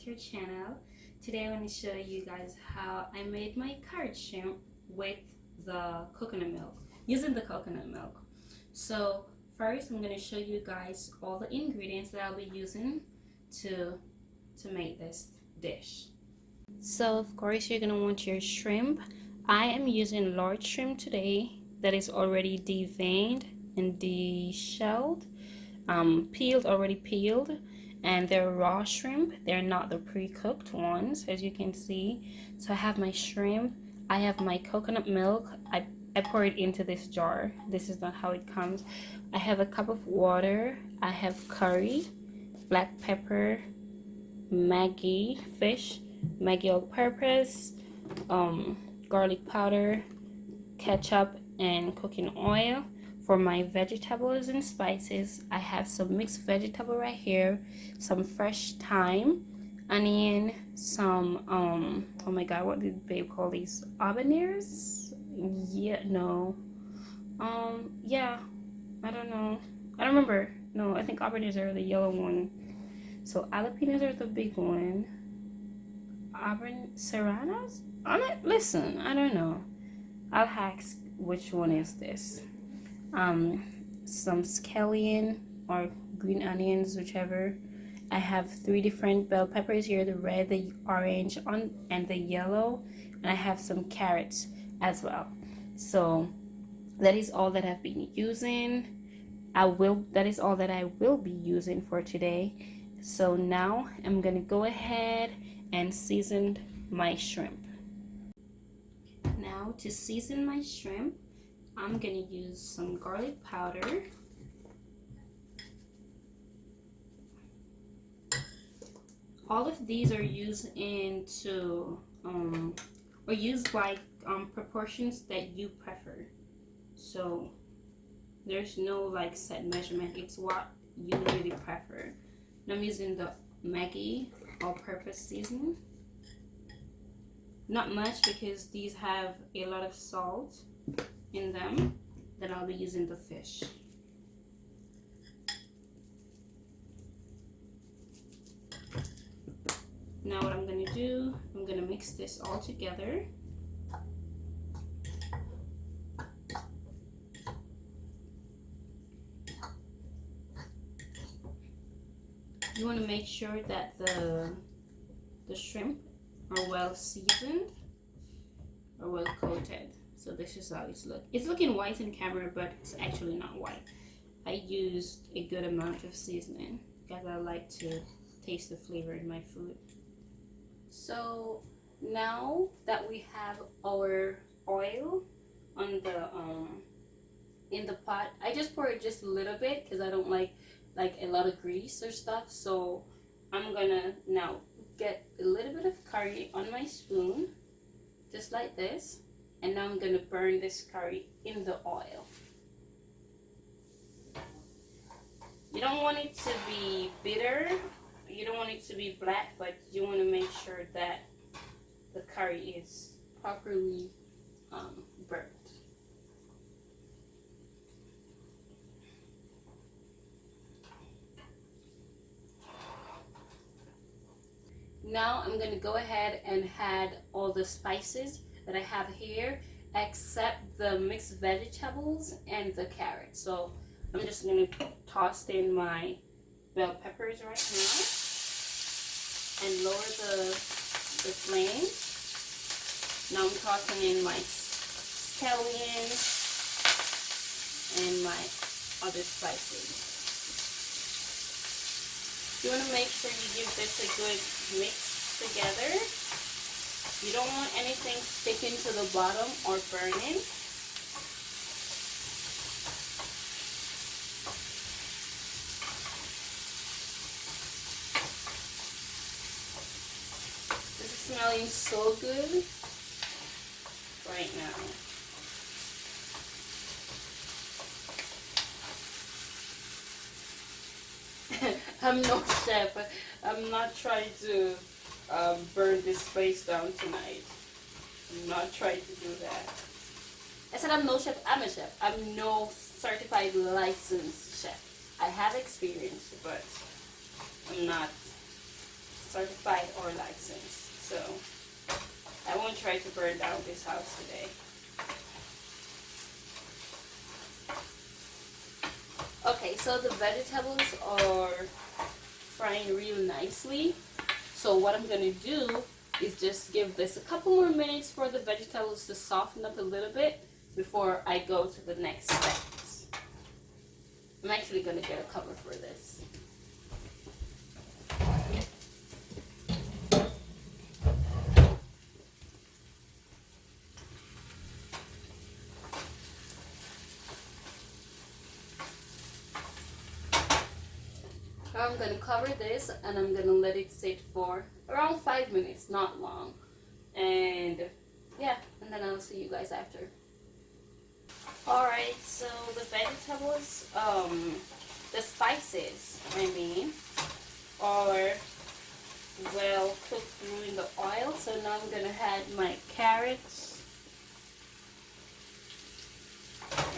to your channel. Today I want to show you guys how I made my curd shrimp with the coconut milk, using the coconut milk. So first I'm going to show you guys all the ingredients that I'll be using to make this dish. So of course you're going to want your shrimp. I am using large shrimp today that is already deveined and deshelled, already peeled, and they're raw shrimp. They're not the pre-cooked ones, as you can see. So I have my shrimp, I have my coconut milk. I pour it into this jar. This is not how it comes. I have a cup of water, I have curry, black pepper, Maggi fish, Maggi all-purpose, garlic powder, ketchup, and cooking oil. For my vegetables and spices, I have some mixed vegetable right here, some fresh thyme, onion, some oh my god, what did babe call these? Habaneros? Yeah, no. Yeah, I don't know. I don't remember. No, I think habaneros are the yellow one. So jalapenos are the big one. Serranos? Listen, I don't know. I'll ask which one is this. Some scallion or green onions, whichever. I have 3 different bell peppers here, the red, the orange, and the yellow, and I have some carrots as well. So that is all that I've been using. That is all that I will be using for today. So now I'm gonna go ahead and season my shrimp. Now to season my shrimp, I'm gonna use some garlic powder, all of these are used into or used by proportions that you prefer. So there's no like set measurement, it's what you really prefer. And I'm using the Maggi all-purpose seasoning. Not much because these have a lot of salt in them. Then I'll be using the fish. Now what I'm going to do, I'm going to mix this all together. You want to make sure that the shrimp are well seasoned or well coated. So this is how it's look. It's looking white in camera, but it's actually not white. I used a good amount of seasoning because I like to taste the flavor in my food. So now that we have our oil on the in the pot, I just pour it just a little bit because I don't like a lot of grease or stuff. So I'm gonna now get a little bit of curry on my spoon, just like this. And now I'm gonna burn this curry in the oil. You don't want it to be bitter, you don't want it to be black, but you want to make sure that the curry is properly burnt. Now I'm gonna go ahead and add all the spices that I have here, except the mixed vegetables and the carrots. So I'm just gonna toss in my bell peppers right now and lower the flame. Now I'm tossing in my scallion and my other spices. You want to make sure you give this a good mix together. You don't want anything sticking to the bottom or burning. This is smelling so good right now. I'm no chef. I'm not trying to burn this space down tonight. I'm not trying to do that. I said I'm no chef. I'm a chef. I'm no certified licensed chef. I have experience, but I'm not certified or licensed. So I won't try to burn down this house today. Okay, so the vegetables are frying real nicely. So what I'm gonna do is just give this a couple more minutes for the vegetables to soften up a little bit before I go to the next steps. I'm actually gonna get a cover for this. I'm going to cover this and I'm going to let it sit for around 5 minutes, not long. And yeah, and then I'll see you guys after. Alright, so the vegetables, the spices, are well cooked through in the oil. So now I'm going to add my carrots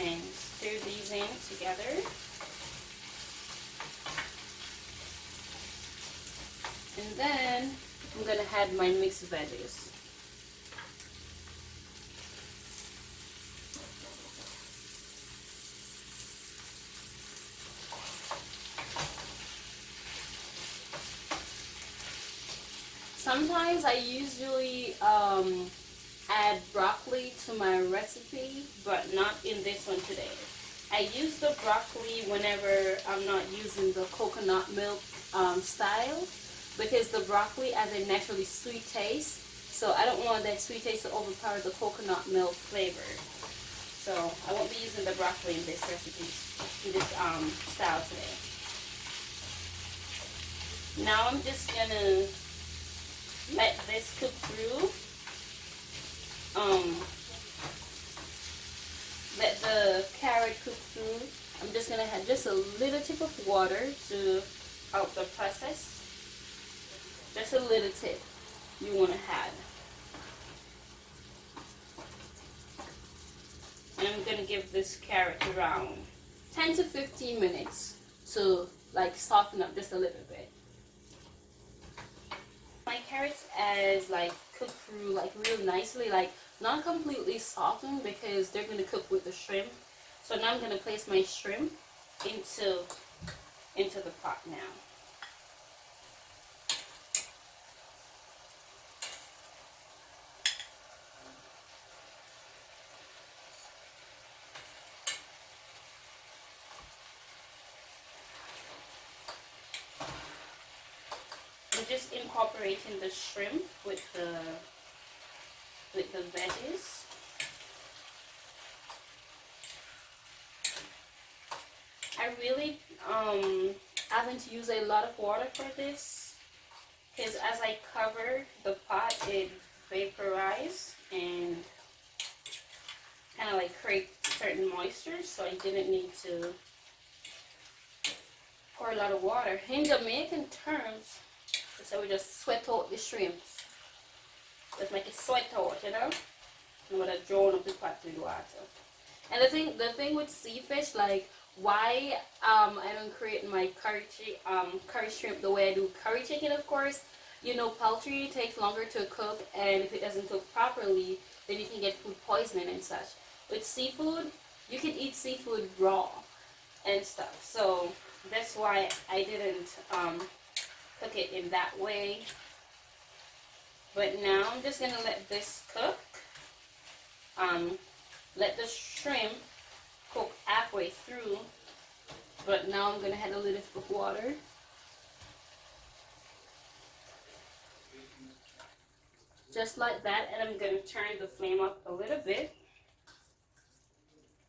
and stir these in together. And then I'm gonna add my mixed veggies. Sometimes I usually add broccoli to my recipe, but not in this one today. I use the broccoli whenever I'm not using the coconut milk style, because the broccoli has a naturally sweet taste, so I don't want that sweet taste to overpower the coconut milk flavor. So I won't be using the broccoli in this recipe, in this style today. Now I'm just gonna let this cook through. Let the carrot cook through. I'm just gonna add just a little tip of water to help the process. Just a little tip you want to add. And I'm going to give this carrot around 10 to 15 minutes to like soften up just a little bit. My carrots as like cooked through like real nicely, like not completely softened because they're going to cook with the shrimp. So now I'm going to place my shrimp into the pot now. Just incorporating the shrimp with the veggies. I really haven't used a lot of water for this because as I covered the pot, it vaporized and kind of like create certain moisture, so I didn't need to pour a lot of water. In Jamaican terms, so we just sweat out the shrimps. Just make it sweat out, you know? And we're gonna draw up the pot with water. And the thing with sea fish, like why I don't create my curry shrimp the way I do curry chicken, of course. You know, poultry takes longer to cook, and if it doesn't cook properly, then you can get food poisoning and such. With seafood, you can eat seafood raw and stuff. So that's why I didn't cook it in that way. But now I'm just gonna let this cook. Let the shrimp cook halfway through, but now I'm gonna add a little bit of water. Just like that, and I'm gonna turn the flame up a little bit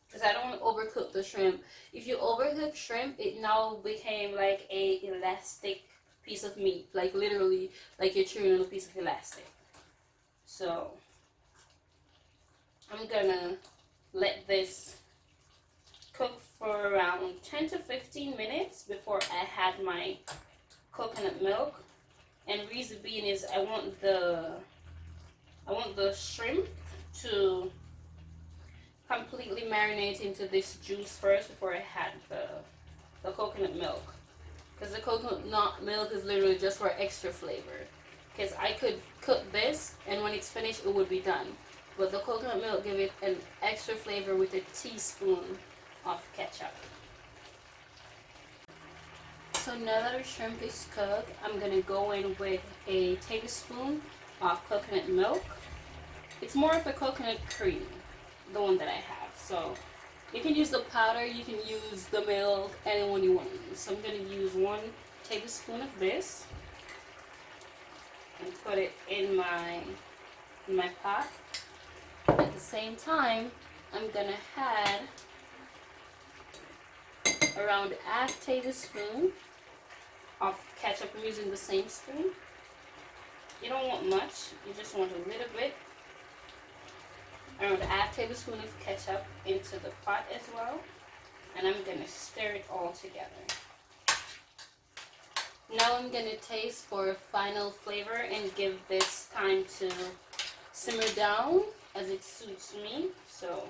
because I don't want to overcook the shrimp. If you overcook shrimp, it now became like a elastic piece of meat, like literally like you're chewing on a piece of elastic. So I'm gonna let this cook for around 10 to 15 minutes before I add my coconut milk. And reason being is I want the shrimp to completely marinate into this juice first before I add the coconut milk. because the coconut milk is literally just for extra flavor. Because I could cook this and when it's finished it would be done, but the coconut milk give it an extra flavor with a teaspoon of ketchup. So now that our shrimp is cooked, I'm gonna go in with a tablespoon of coconut milk. It's more of a coconut cream, the one that I have. So you can use the powder, you can use the milk, anyone you want to use. So I'm gonna use 1 tablespoon of this and put it in my pot. At the same time, I'm gonna add around ½ tablespoon of ketchup. I'm using the same spoon. You don't want much, you just want a little bit. Around ½ tablespoon of ketchup into the pot as well. And I'm gonna stir it all together. Now I'm gonna taste for final flavor and give this time to simmer down as it suits me. So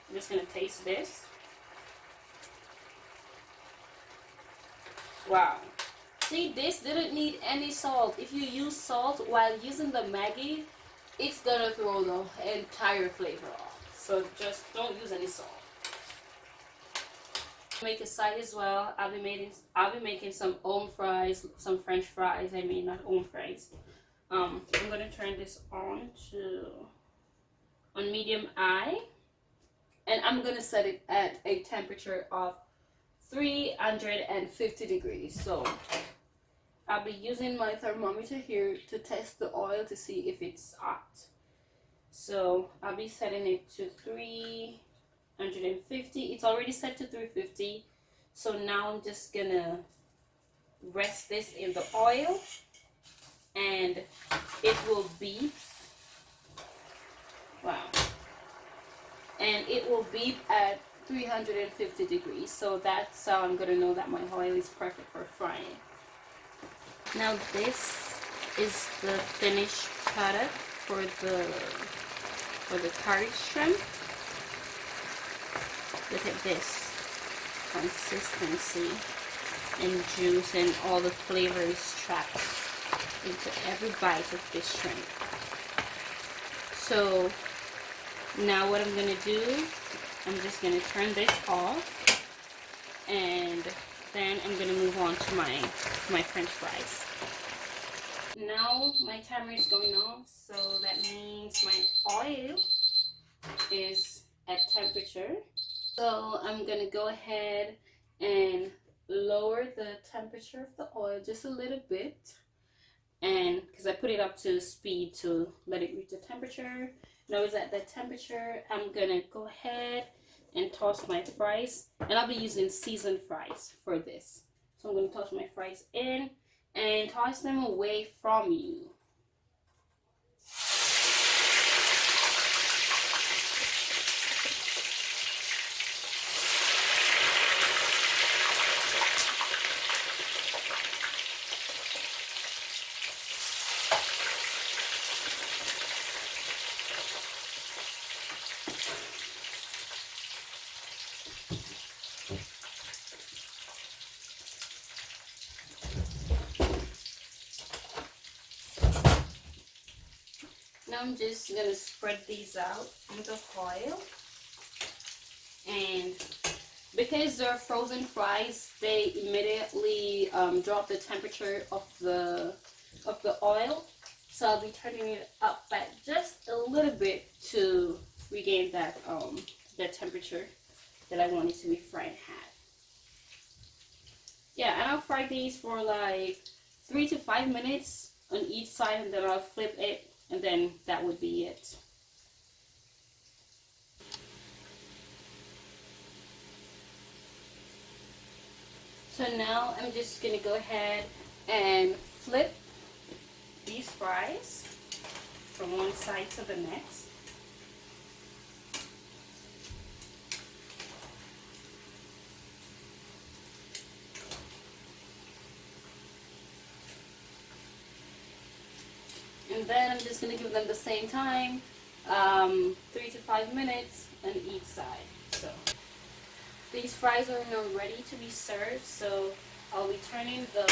I'm just gonna taste this. Wow. See, this didn't need any salt. If you use salt while using the Maggi, it's gonna throw the entire flavor off. So just don't use any salt. Make a side as well. I'll be making some home fries, some French fries. I mean, not home fries. I'm gonna turn this on medium high, and I'm gonna set it at a temperature of 350 degrees. So I'll be using my thermometer here to test the oil to see if it's hot. So I'll be setting it to 350. It's already set to 350. So now I'm just gonna rest this in the oil and it will beep. Wow. And it will beep at 350 degrees. So that's how I'm gonna know that my oil is perfect for frying. Now this is the finished product for the curry shrimp. Look at this consistency and juice, and all the flavor is trapped into every bite of this shrimp. So now what I'm gonna do, I'm just gonna turn this off, and then I'm gonna move on to my French fries. Now my timer is going off, so that means my oil is at temperature. So I'm gonna go ahead and lower the temperature of the oil just a little bit, and because I put it up to speed to let it reach the temperature. Now it's at that temperature, I'm gonna go ahead and toss my fries, and I'll be using seasoned fries for this. So I'm gonna toss my fries in and toss them away from you. Now I'm just gonna spread these out in the foil, and because they're frozen fries, they immediately drop the temperature of the oil. So I'll be turning it up by just a little bit to regain that that temperature that I want it to be fried at. Yeah, and I'll fry these for like 3 to 5 minutes on each side, and then I'll flip it. And then that would be it. So now I'm just gonna go ahead and flip these fries from one side to the next. And then I'm just going to give them the same time, 3 to 5 minutes on each side. So these fries are now ready to be served. So I'll be turning the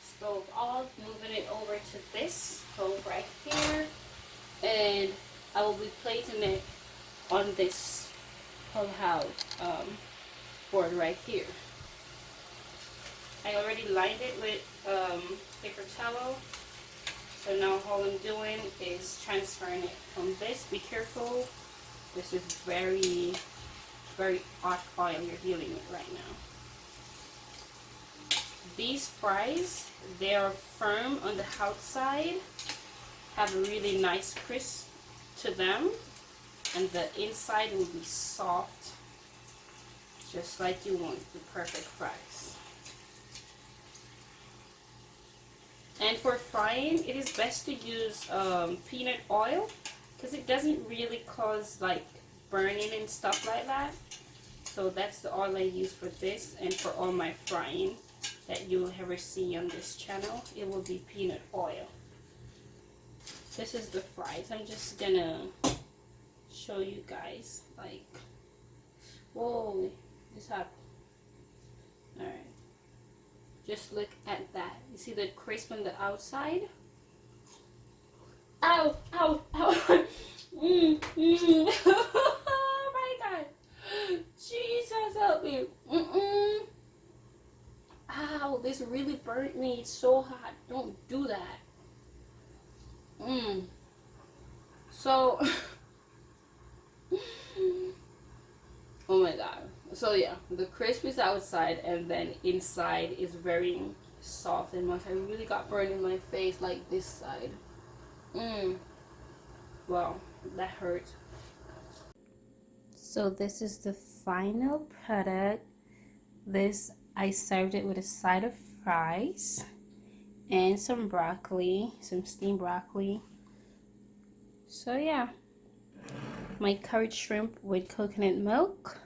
stove off, moving it over to this stove right here, and I will be placing it on this whole board right here. I already lined it with paper towel, so now all I'm doing is transferring it from this. Be careful, this is very hot oil you're dealing with right now. These fries, they are firm on the outside, have a really nice crisp to them, and the inside will be soft, just like you want the perfect fries. And for frying, it is best to use peanut oil, because it doesn't really cause like burning and stuff like that. So that's the oil I use for this, and for all my frying that you will ever see on this channel, it will be peanut oil. This is the fries. I'm just gonna show you guys, like, whoa, this happened. Alright, just look at that. You see the crisp on the outside? Ow, ow, ow. Oh my god, Jesus help me. Ow, this really burnt me. It's so hot. Don't do that. So oh my god. So yeah, the crisp is outside, and then inside is very soft and moist. I really got burned in my face, like this side. Wow, that hurt. So this is the final product. This, I served it with a side of fries and some broccoli, some steamed broccoli. So yeah, my curried shrimp with coconut milk.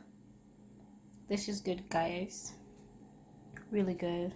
This is good, guys. Really good.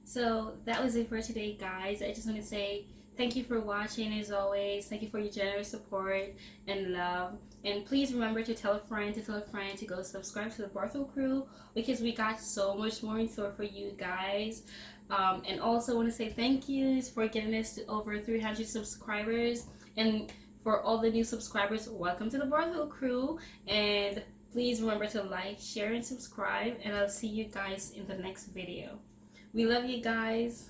So that was it for today, guys. I just want to say thank you for watching, as always. Thank you for your generous support and love. And please remember to tell a friend to go subscribe to the Barthol crew, because we got so much more in store for you guys. And also want to say thank yous for getting us to over 300 subscribers. And for all the new subscribers, welcome to the Barthol crew. And please remember to like, share, and subscribe. And I'll see you guys in the next video. We love you guys.